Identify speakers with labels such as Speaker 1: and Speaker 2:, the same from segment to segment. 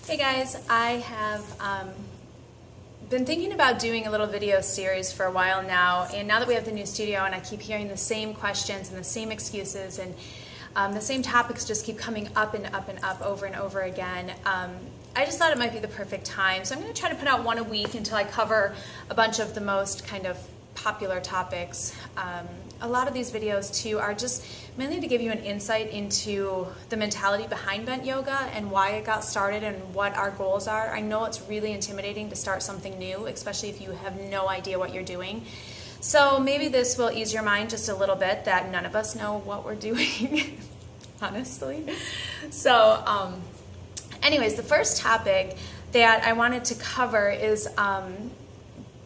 Speaker 1: Hey guys, I have been thinking about doing a little video series for a while now, and now that we have the new studio and I keep hearing the same questions and the same excuses and the same topics just keep coming up and up and up over and over again, I just thought it might be the perfect time. So I'm going to try to put out one a week until I cover a bunch of the most kind of popular topics. A lot of these videos too are just mainly to give you an insight into the mentality behind bent yoga and why it got started and what our goals are. I know it's really intimidating to start something new, especially if you have no idea what you're doing. So maybe this will ease your mind just a little bit that none of us know what we're doing, honestly. So anyways, the first topic that I wanted to cover is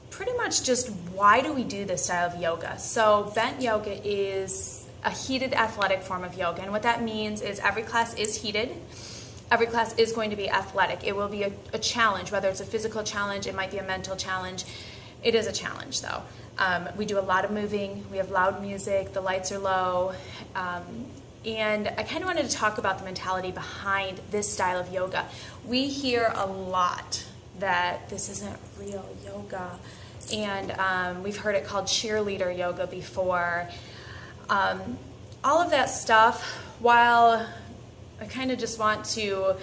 Speaker 1: pretty much just why do we do this style of yoga. So bent yoga is a heated athletic form of yoga, and what that means is every class is heated. Every class is going to be athletic. It will be a challenge, whether it's a physical challenge, it might be a mental challenge. It is a challenge though. We do a lot of moving, we have loud music, the lights are low, and I kind of wanted to talk about the mentality behind this style of yoga. We hear a lot that this isn't real yoga, and we've heard it called cheerleader yoga before. All of that stuff, while I kind of just want to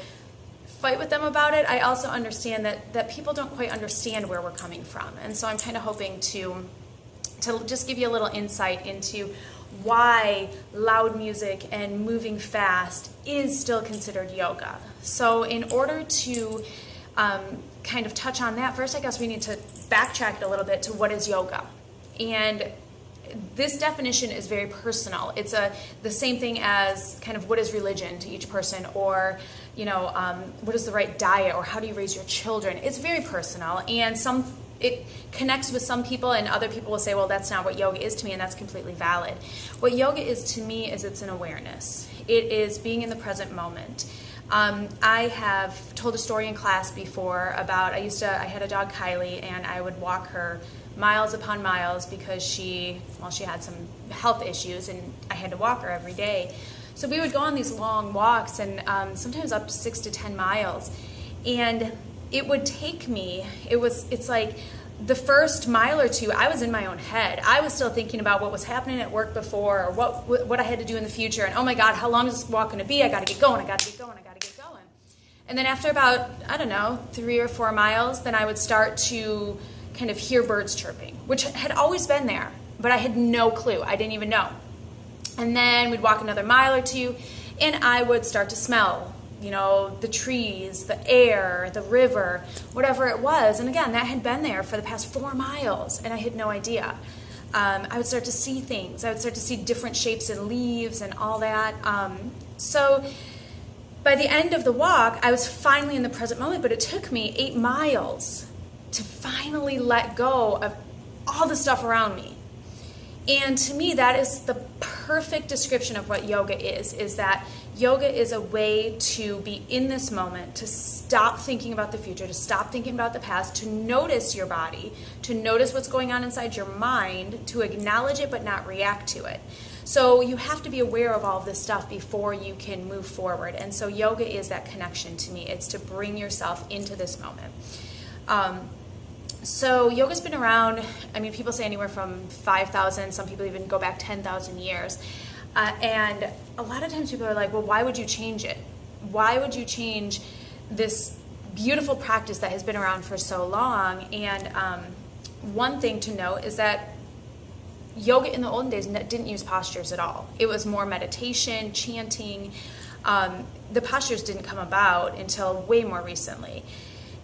Speaker 1: fight with them about it, I also understand that people don't quite understand where we're coming from. And so I'm kind of hoping to just give you a little insight into why loud music and moving fast is still considered yoga. So in order to kind of touch on that, first I guess we need to backtrack it a little bit to what is yoga. And this definition is very personal. It's the same thing as kind of what is religion to each person, or what is the right diet, or how do you raise your children. It's very personal, and it connects with some people, and other people will say, well, that's not what yoga is to me, and that's completely valid. What yoga is to me is it's an awareness. It is being in the present moment. I have told a story in class before about I had a dog, Kylie, and I would walk her miles upon miles because she had some health issues, and I had to walk her every day. So we would go on these long walks, and sometimes up to 6 to 10 miles. And it would take me, it's like the first mile or two, I was in my own head. I was still thinking about what was happening at work before, or what I had to do in the future, and oh my God, how long is this walk going to be? I got to get going, I got to get going, I got to get going. And then after about, 3 or 4 miles, then I would start to kind of hear birds chirping, which had always been there, but I had no clue. I didn't even know. And then we'd walk another mile or two, and I would start to smell, the trees, the air, the river, whatever it was. And again, that had been there for the past 4 miles, and I had no idea. I would start to see things. I would start to see different shapes and leaves and all that. So by the end of the walk, I was finally in the present moment, but it took me 8 miles to finally let go of all the stuff around me. And to me, that is the perfect description of what yoga is that yoga is a way to be in this moment, to stop thinking about the future, to stop thinking about the past, to notice your body, to notice what's going on inside your mind, to acknowledge it but not react to it. So you have to be aware of all of this stuff before you can move forward. And so yoga is that connection to me. It's to bring yourself into this moment. So yoga's been around, people say anywhere from 5,000, some people even go back 10,000 years. And a lot of times people are like, well, why would you change it? Why would you change this beautiful practice that has been around for so long? And one thing to note is that yoga in the olden days didn't use postures at all. It was more meditation, chanting. The postures didn't come about until way more recently.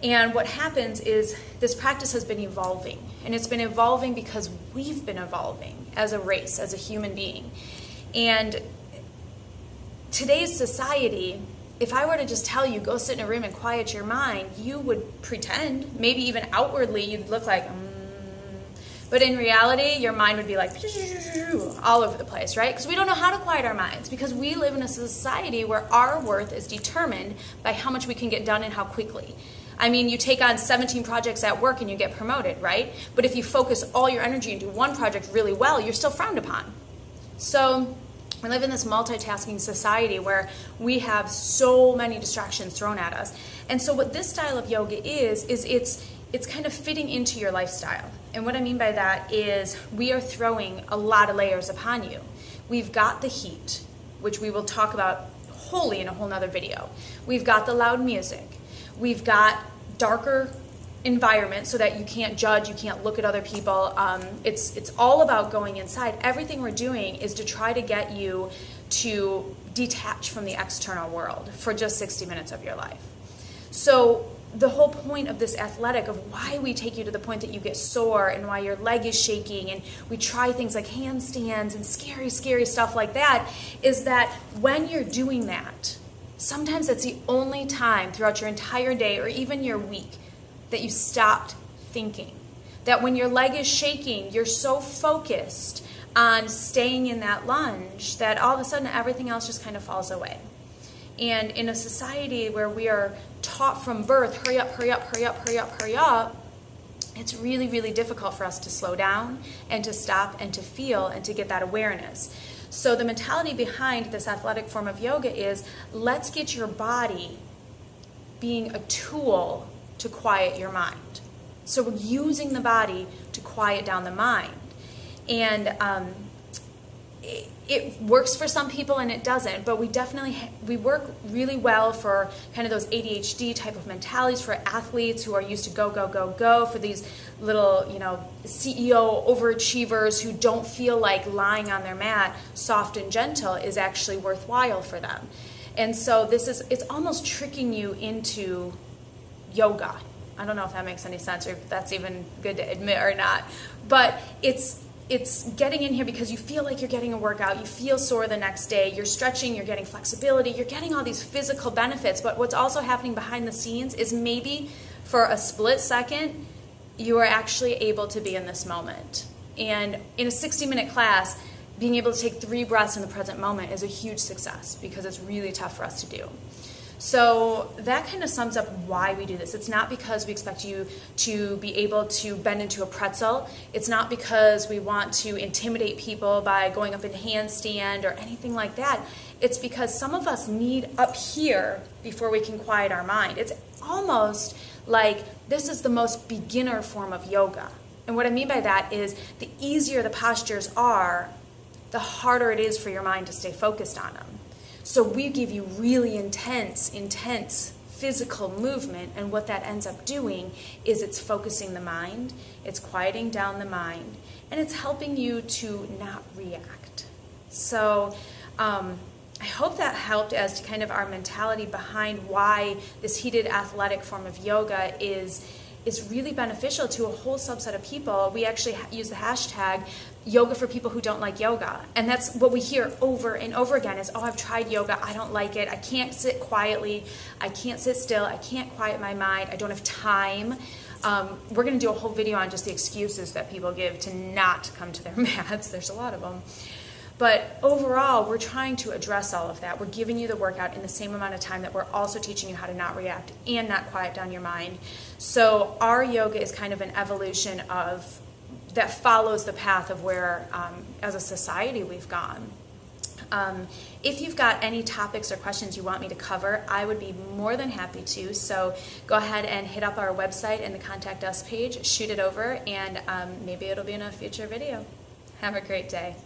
Speaker 1: And what happens is this practice has been evolving, and it's been evolving because we've been evolving as a race, as a human being. And today's society, if I were to just tell you, go sit in a room and quiet your mind, you would pretend, maybe even outwardly, you'd look like, but in reality, your mind would be like all over the place, right? Because we don't know how to quiet our minds, because we live in a society where our worth is determined by how much we can get done and how quickly. You take on 17 projects at work and you get promoted, right? But if you focus all your energy into one project really well, you're still frowned upon. So We live in this multitasking society where we have so many distractions thrown at us. And so what this style of yoga is it's kind of fitting into your lifestyle. And what I mean by that is we are throwing a lot of layers upon you. We've got the heat, which we will talk about wholly in a whole nother video. We've got the loud music. We've got darker environment so that you can't judge, you can't look at other people. It's all about going inside. Everything we're doing is to try to get you to detach from the external world for just 60 minutes of your life. So the whole point of this athletic, of why we take you to the point that you get sore and why your leg is shaking, and we try things like handstands and scary stuff like that, is that when you're doing that, sometimes that's the only time throughout your entire day or even your week that you stopped thinking. That when your leg is shaking, you're so focused on staying in that lunge that all of a sudden everything else just kind of falls away. And in a society where we are taught from birth, hurry up, hurry up, hurry up, hurry up, hurry up, it's really, really difficult for us to slow down and to stop and to feel and to get that awareness. So the mentality behind this athletic form of yoga is, let's get your body being a tool to quiet your mind. So we're using the body to quiet down the mind. And it works for some people and it doesn't, but we work really well for kind of those ADHD type of mentalities, for athletes who are used to go, for these little, CEO overachievers who don't feel like lying on their mat, soft and gentle, is actually worthwhile for them. And so it's almost tricking you into yoga. I don't know if that makes any sense or if that's even good to admit or not, but it's getting in here because you feel like you're getting a workout, you feel sore the next day, you're stretching, you're getting flexibility, you're getting all these physical benefits, but what's also happening behind the scenes is maybe for a split second, you are actually able to be in this moment. And in a 60-minute class, being able to take 3 breaths in the present moment is a huge success because it's really tough for us to do. So that kind of sums up why we do this. It's not because we expect you to be able to bend into a pretzel. It's not because we want to intimidate people by going up in handstand or anything like that. It's because some of us need up here before we can quiet our mind. It's almost like this is the most beginner form of yoga. And what I mean by that is the easier the postures are, the harder it is for your mind to stay focused on them. So we give you really intense physical movement, and what that ends up doing is it's focusing the mind, it's quieting down the mind, and it's helping you to not react. So I hope that helped as to kind of our mentality behind why this heated athletic form of yoga is really beneficial to a whole subset of people. We actually use the hashtag yoga for people who don't like yoga. And that's what we hear over and over again is, I've tried yoga, I don't like it, I can't sit quietly, I can't sit still, I can't quiet my mind, I don't have time. We're going to do a whole video on just the excuses that people give to not come to their mats. There's a lot of them. But overall, we're trying to address all of that. We're giving you the workout in the same amount of time that we're also teaching you how to not react and not quiet down your mind. So our yoga is kind of an evolution of that follows the path of where, as a society, we've gone. If you've got any topics or questions you want me to cover, I would be more than happy to. So go ahead and hit up our website and the Contact Us page, shoot it over, and maybe it'll be in a future video. Have a great day.